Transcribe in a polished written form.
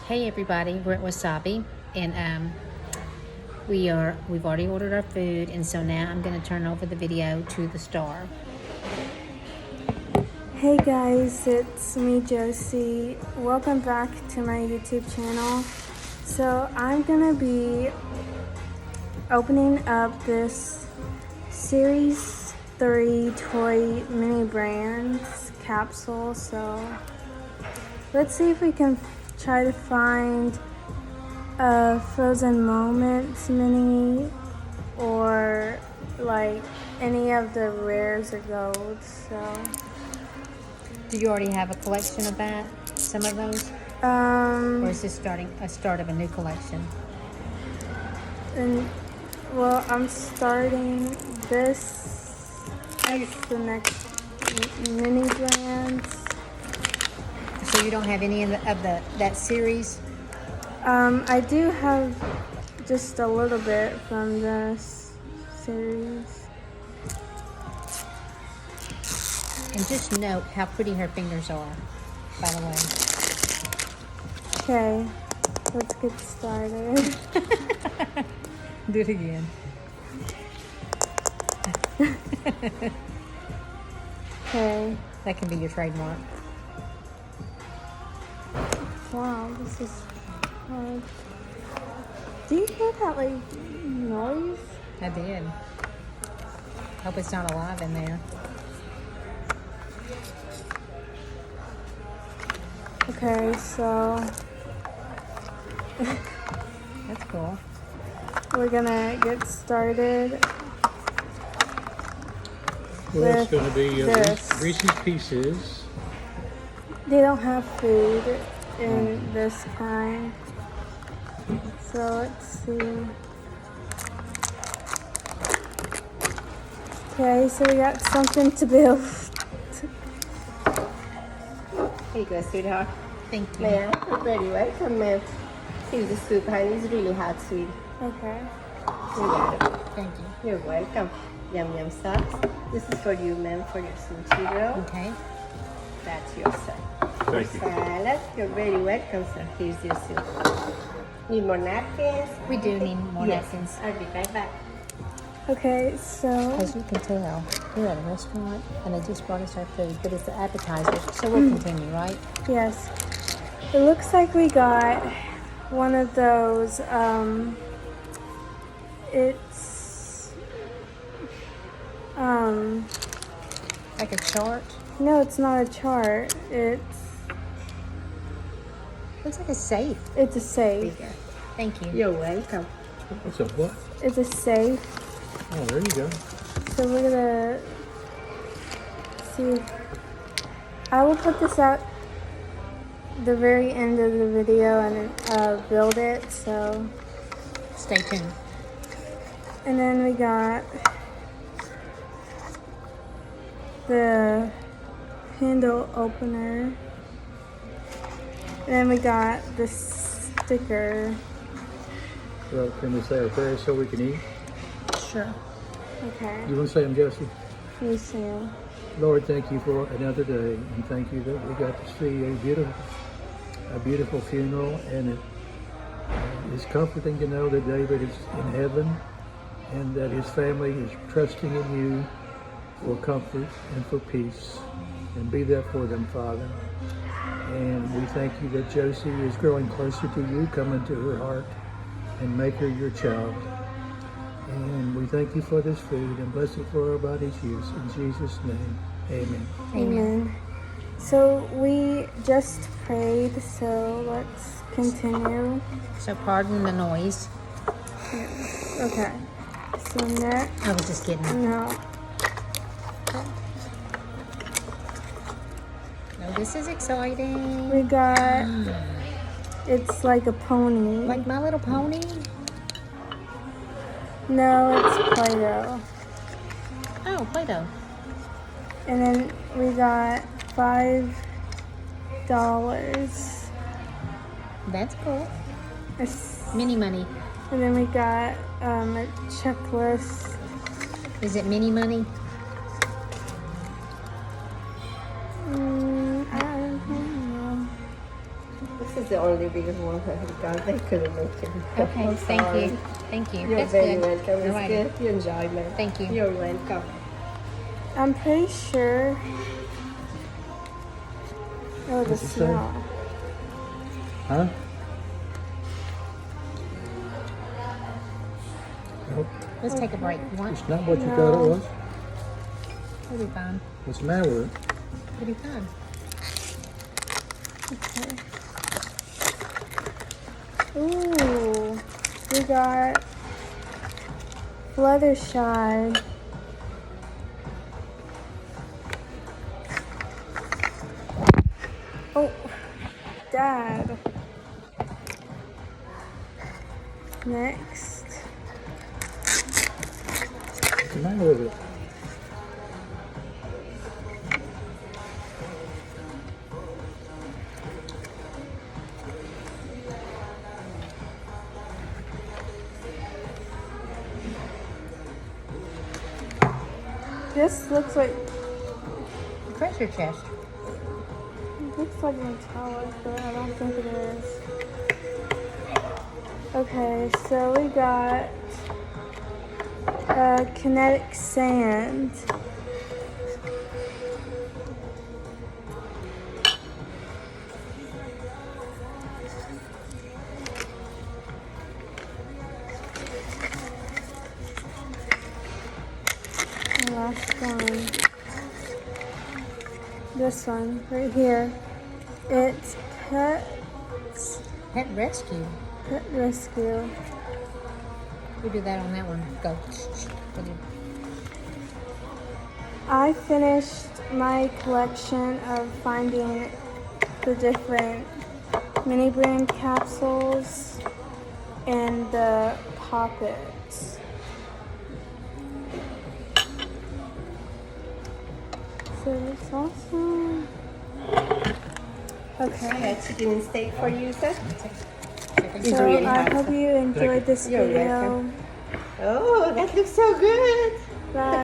Hey everybody, we're at Wasabi, and we've already ordered our food, and so now I'm going to turn over the video to the star. Hey guys, it's me Josie. Welcome back to my YouTube channel. So I'm gonna be opening up this Series 3 toy mini brands capsule. So let's see if we can try to find a Frozen Moments mini or like any of the rares or golds. So Do you already have a collection of that? Some of those? Or is this a start of a new collection? And well, I'm starting this as the next mini brands. So you don't have any of that series? I do have just a little bit from this series. And just note how pretty her fingers are, by the way. Okay, let's get started. Do it again. Okay. That can be your trademark. Wow, this is hard. Do you hear that like noise? I did. Hope it's not alive in there. Okay, so That's cool. we're gonna get started. Well, it's with going to be this. Reese's Pieces. They don't have food in this kind. So let's see. Okay, so we got something to build. Here you go, sweetheart. Thank you. Ma'am, you're very welcome, ma'am. Here's the soup, honey. It's really hot, sweet. Okay. You got it. Thank you. You're welcome. Yum yum sauce. This is for you, ma'am, for your sushi roll. Okay. That's your sir. Thank you. Salad. You're very welcome, sir. Here's your soup. Need more napkins? We do need more Yes. napkins. I'll be right back. Okay, so As you can tell, we're at a restaurant and they just brought us our food, but it's an appetizer, so we'll continue, right? yes. It looks like we got one of those, it's, Like a chart. no, it's not a chart. Looks like a safe. It's a safe. Thank you. You're welcome. What's up, what? It's a safe. Oh, there you go. So we're gonna see. I will put this at the very end of the video and build it. So, Stay tuned. and then we got the handle opener. And then we got the sticker. Well, can we say our prayers so we can eat? Sure. Okay. You want to say them, Josie? You see 'em. Lord, thank you for another day, and thank you that we got to see a beautiful funeral, and it is comforting to know that David is in heaven, and that his family is trusting in you for comfort and for peace, and be there for them, Father. And we thank you that Josie is growing closer to you, come into her heart, and make her your child. And we thank you for this food and bless it for our body's use. In Jesus' name, amen. Amen. So we just prayed, so let's continue. So pardon the noise. Okay. So next, I was just kidding. no. No, this is exciting. We got, it's like a pony. Like My Little Pony? No, it's Play-Doh. Oh, Play-Doh. And then we got $5. That's cool. And Mini money. then we got a checklist. Is it mini money? I don't know. is the only bigger one because they couldn't make it. Okay, I'm thank sorry. you. Thank you. You're That's very good. welcome. It's Alrighty. good. You enjoy, man. Thank you. You're welcome. I'm pretty sure. Oh, the What'd you say? smell. Huh? Nope. Let's take a break. You want? It's not what you No. thought it was. It'll be fine. What's the matter with it? It'll be fine. Ooh, we got Fluttershy. Oh, Dad. Next. What's the matter with it? This looks like Pressure chest. metallic, but I don't think it is. Okay, so we got kinetic sand. The last one. This one right here. It's Pet rescue. Pet Rescue. We do that on that one. Go. I finished my collection of finding the different mini brand capsules and the poppets. So it's awesome. I Okay. got chicken and steak for you, sir. So really I hot. hope you enjoyed this You're video. welcome. Oh, that looks so good. Bye.